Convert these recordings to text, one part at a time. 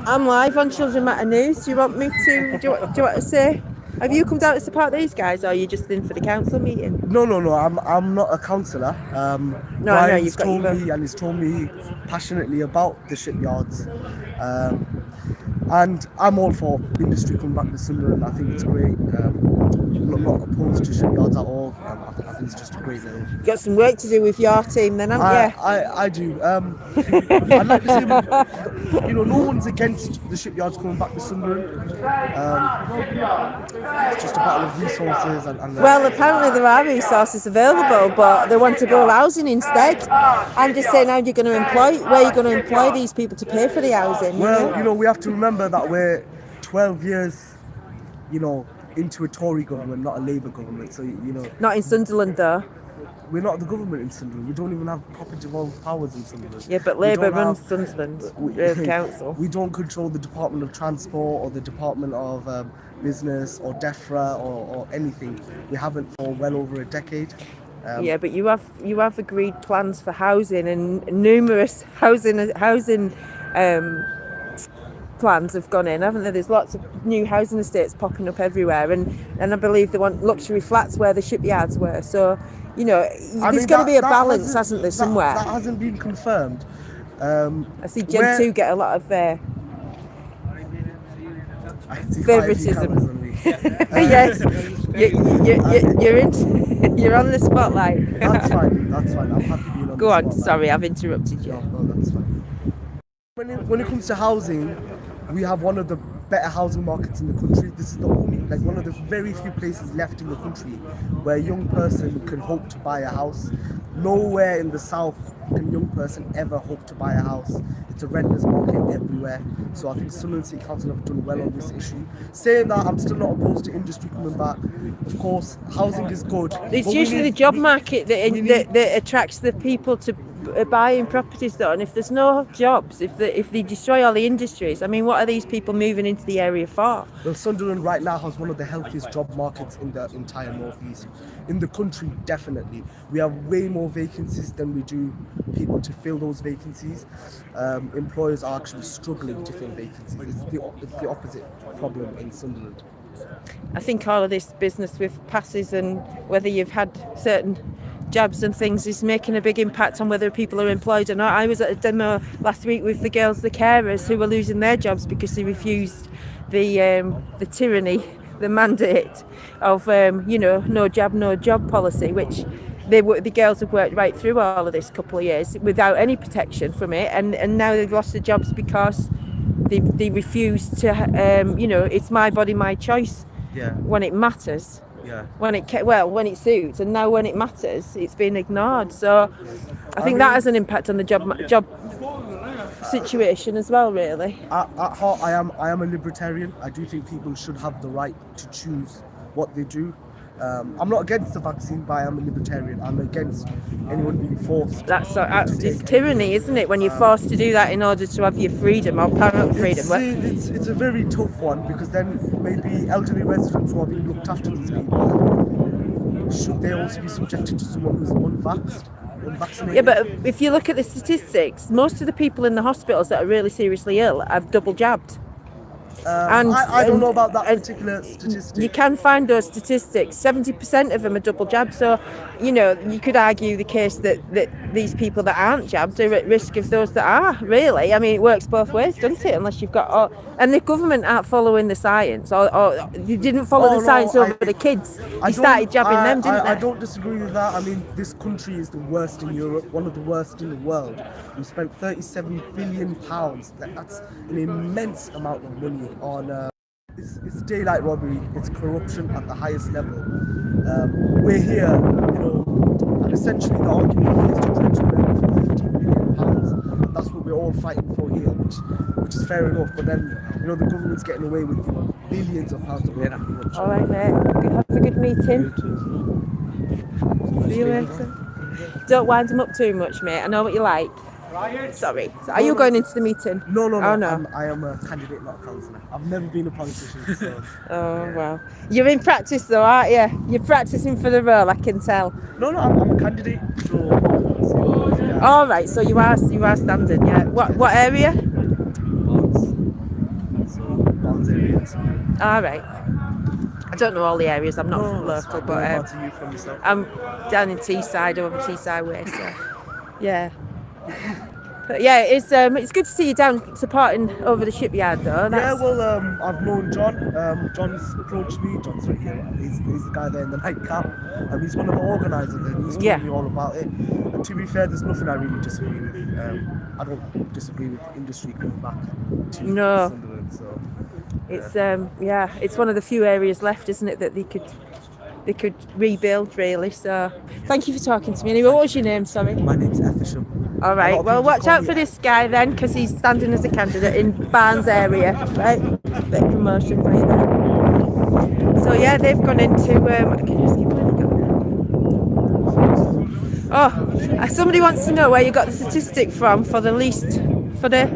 I'm live on Children Matter News. Do you want me to? Do you want to say? Have you come down to support these guys, or are you just in for the council meeting? No. I'm not a councillor. No, Brian's told me, and he's told me passionately about the shipyards, and I'm all for industry coming back to Sunderland. I think it's great. I'm not opposed to shipyards at all. I think it's just a great little. You've got some work to do with your team, then, haven't you? I do. I'd like to say, no one's against the shipyards coming back to Sunderland. It's just a battle of resources. Well, apparently there are resources available, but they want to build housing instead. I'm just saying, how are you going to where are you going to employ these people to pay for the housing? Well, we have to remember that we're 12 years, into a Tory government, not a Labour government. So, Not in Sunderland, though. We're not the government in Sunderland. We don't even have proper devolved powers in Sunderland. Yeah, but Labour runs Sunderland, the council. We don't control the Department of Transport or the Department of Business or DEFRA or anything. We haven't for well over a decade. Yeah, but you have agreed plans for housing, and numerous housing plans have gone in, haven't there? There's lots of new housing estates popping up everywhere, and I believe they want luxury flats where the shipyards were. So, there's going to be a balance, hasn't there, somewhere? That hasn't been confirmed. I see Gen 2 get a lot of favouritism. Yes, you're on the spotlight. That's fine. I'm happy being on. Go on. Sorry, I've interrupted you. No, that's fine. When it comes to housing, we have one of the better housing markets in the country. This is the only, one of the very few places left in the country where a young person can hope to buy a house. Nowhere in the south can a young person ever hope to buy a house. It's a renter's market everywhere. So I think Sunderland City Council have done well on this issue. Saying that, I'm still not opposed to industry coming back. Of course, housing is good. It's usually the job market that attracts the people to buying properties, though. And if there's no jobs, if they destroy all the industries, I mean, what are these people moving into the area for? Well, Sunderland right now has one of the healthiest job markets in the entire northeast. In the country, definitely. We have way more vacancies than we do people to fill those vacancies. Employers are actually struggling to fill vacancies. It's the opposite problem in Sunderland. I think all of this business with passes and whether you've had certain jobs and things is making a big impact on whether people are employed or not. I was at a demo last week with the carers who were losing their jobs because they refused the tyranny, the mandate of no job policy, which the girls have worked right through all of this couple of years without any protection from it, and now they've lost their jobs because they refuse to it's my body, my choice. Yeah. When it matters. Yeah. When it suits, and now when it matters, it's been ignored. So I think that has an impact on the job situation as well, really. At heart, I am a libertarian. I do think people should have the right to choose what they do. I'm not against the vaccine, but I am a libertarian. I'm against anyone being forced. It's tyranny, isn't it? When you're forced to do that in order to have your freedom or parental freedom. It's a very tough one, because then maybe elderly residents who are being looked after these people, should they also be subjected to someone who's unvaccinated? Yeah, but if you look at the statistics, most of the people in the hospitals that are really seriously ill have double jabbed. I don't know about that particular statistic. You can find those statistics. 70% of them are double jabbed. So, you could argue the case that these people that aren't jabbed are at risk of those that are, really. I mean, it works both ways, doesn't it? Unless you've got... and the government aren't following the science. Or they didn't follow the science over the kids. They started jabbing them, didn't they? I don't disagree with that. I mean, this country is the worst in Europe, one of the worst in the world. We spent £37 billion. That's an immense amount of money on... It's daylight robbery, it's corruption at the highest level. We're here, and essentially the argument is to dredge revenue for £15 billion. That's what we're all fighting for here, which is fair enough. But then, the government's getting away with billions of pounds of revenue. All right, mate. Have a good meeting. See you later. Don't wind them up too much, mate. I know what you like. Sorry. So are you going into the meeting? No, no, no. Oh, no. I am a candidate, not a councillor. I've never been a politician, so. Oh, well. You're in practice though, aren't you? You're practicing for the role, I can tell. No, no, I'm a candidate, so. Yeah. All right, so you are standing, yeah. What area? Bonds areas. All right. I don't know all the areas. I'm not No, that's local, fine. but Whereabouts are you from yourself? I'm down in Teesside, over Teesside way. So, yeah. But yeah, it's good to see you down supporting over the Shipyard though. Yeah, well, I've known John. John's approached me. John's right here. He's the guy there in the nightcap. He's one of the organisers, and he's told me all about it. And to be fair, there's nothing I really disagree with. I don't disagree with industry coming back to Sunderland. So it's one of the few areas left, isn't it, that they could rebuild really. So thank you for talking to me. Anyway, what was your name? Sorry. My name's Ethisham. All right. Well, watch out for this guy then, because he's standing as a candidate in Barnes area, right? Bit of promotion for you there. So yeah, they've gone into. Can you just keep Oh, somebody wants to know where you got the statistic from for the least for the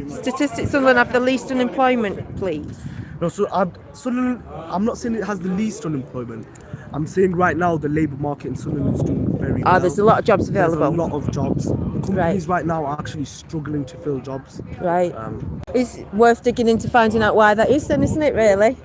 statistics. Sunderland have the least unemployment, please. No, so Sunderland. I'm not saying it has the least unemployment. I'm saying right now the labour market in Sunderland is doing very well. There's a lot of jobs available. There's a lot of jobs. Companies right now are actually struggling to fill jobs. Right. It's worth digging into finding out why that is then, isn't it, really?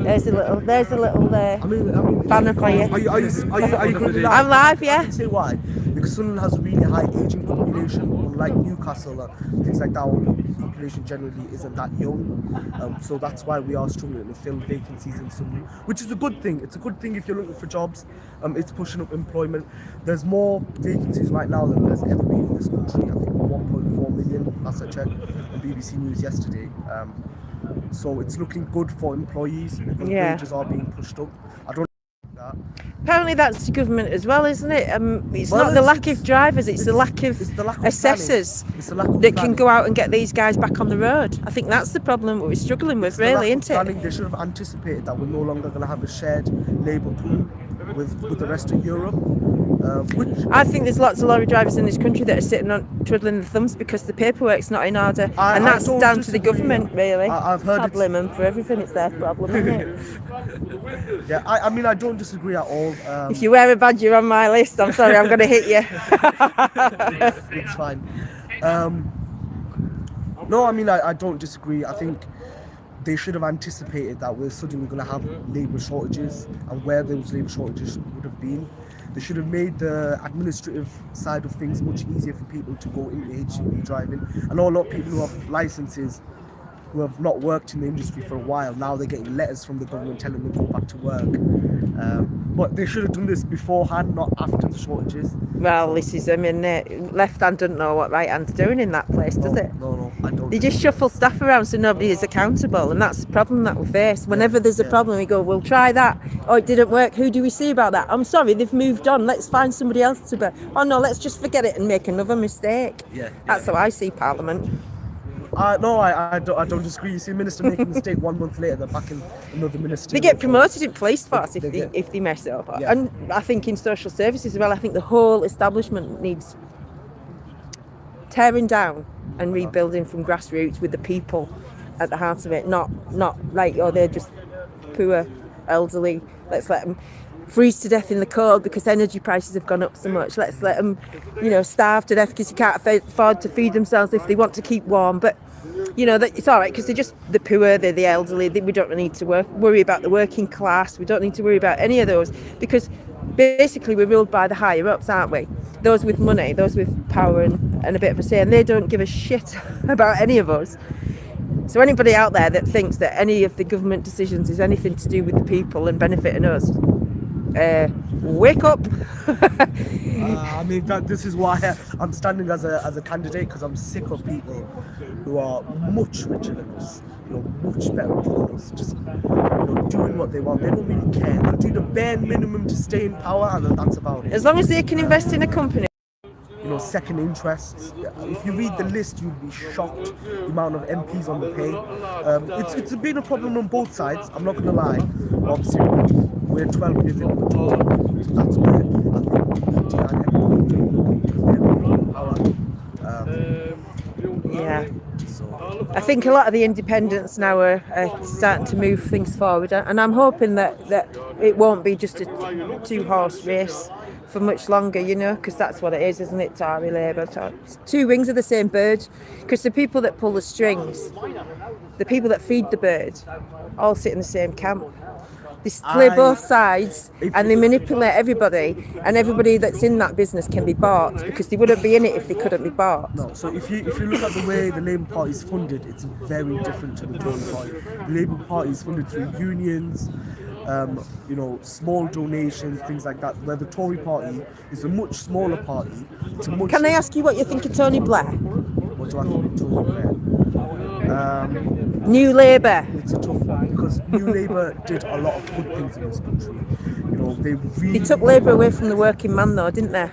There's a little I mean, banner for you. Are you going to do that? I'm live, yeah. I can say why. Because Sunderland has a really high aging population, unlike Newcastle and things like that. Our population generally isn't that young, so that's why we are struggling to fill vacancies in Sunderland, which is a good thing. It's a good thing if you're looking for jobs. It's pushing up employment. There's more vacancies right now than there's ever been in this country. I think 1.4 million, last I checked on BBC News yesterday. So it's looking good for employees because wages are being pushed up. I don't like that. Apparently that's the government as well, isn't it? It's not the lack of drivers, it's the lack of assessors that can go out and get these guys back on the road. I think that's the problem we're struggling with, really, isn't it? They should have anticipated that we're no longer going to have a shared labour pool with the rest of Europe. I think there's lots of lorry drivers in this country that are sitting on twiddling their thumbs because the paperwork's not in order, and that's down to the government, really. I've heard I blame them for everything. It's their problem, isn't it? Yeah, I mean, I don't disagree at all. If you wear a badge, you're on my list. I'm sorry, I'm going to hit you. It's fine. No, I mean, I don't disagree. I think they should have anticipated that we're suddenly going to have labour shortages and where those labour shortages would have been. They should have made the administrative side of things much easier for people to go into HGV driving. I know a lot of people who have licenses who have not worked in the industry for a while, now they're getting letters from the government telling them to go back to work. But they should have done this beforehand, not after the shortages. Well, this is, left hand doesn't know what right hand's doing in that place, does it? No, I don't. They just shuffle staff around so nobody is accountable, and that's the problem that we face. Whenever there's a problem, we go, we'll try that. Oh, it didn't work. Who do we see about that? I'm sorry, they've moved on. Let's find somebody else to be. Oh no, let's just forget it and make another mistake. That's how I see Parliament. No, I don't disagree. You see a minister make a mistake 1 month later, they're back in another ministry. They get promoted in police force if they mess up. Yeah. And I think in social services as well, I think the whole establishment needs tearing down and rebuilding from grassroots with the people at the heart of it. Not like, they're just poor, elderly. Let's let them freeze to death in the cold because energy prices have gone up so much. Let's let them, starve to death because you can't afford to feed themselves if they want to keep warm. But, it's all right because they're just the poor, they're the elderly. We don't need to worry about the working class. We don't need to worry about any of those because basically we're ruled by the higher ups, aren't we? Those with money, those with power and a bit of a say, and they don't give a shit about any of us. So anybody out there that thinks that any of the government decisions is anything to do with the people and benefiting us, wake up. I mean, this is why I'm standing as a candidate, because I'm sick of people who are much richer than us, much better off than us, just doing what they want. They don't really care. They'll do the bare minimum to stay in power, and then that's about it. As long as they can invest in a company. Second interests. If you read the list, you'd be shocked the amount of MPs on the pay. It's been a problem on both sides, I'm not going to lie. Obviously, we're 12 years in, so that's where I think media and everything looking power. Yeah. So I think a lot of the independents now are starting to move things forward, and I'm hoping that it won't be just a two-horse race for much longer, you know, because that's what it is, isn't it? Tory, Labour, it's two wings of the same bird. Because the people that pull the strings, the people that feed the bird, all sit in the same camp. They play both sides and they manipulate everybody, and everybody that's in that business can be bought, because they wouldn't be in it if they couldn't be bought. no, so if you look at the way the Labour Party is funded, it's very different to the Tory Party. The Labour Party is funded through unions, you know, small donations, things like that. Where the Tory Party is a much smaller party. It's a much. Can I ask you what you think of Tony Blair? What do I think of Tony Blair? New Labour. It's a tough one because New Labour did a lot of good things in this country. You know, They took Labour away from the working man, though, didn't they?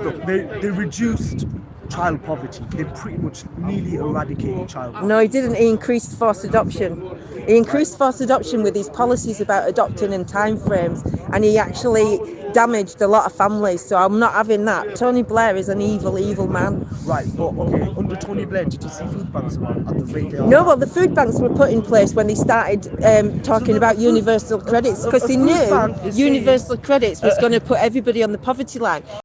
look, they reduced child poverty. They pretty much nearly eradicated child poverty. No, he didn't. He increased forced adoption. He increased forced adoption with his policies about adopting and timeframes, and he actually damaged a lot of families. So I'm not having that. Tony Blair is an evil, evil man. Right, but okay, under Tony Blair, did you see food banks around at the rate they are? No, well, the food banks were put in place when they started talking about universal credits, because they food knew bank is universal credits was going to put everybody on the poverty line.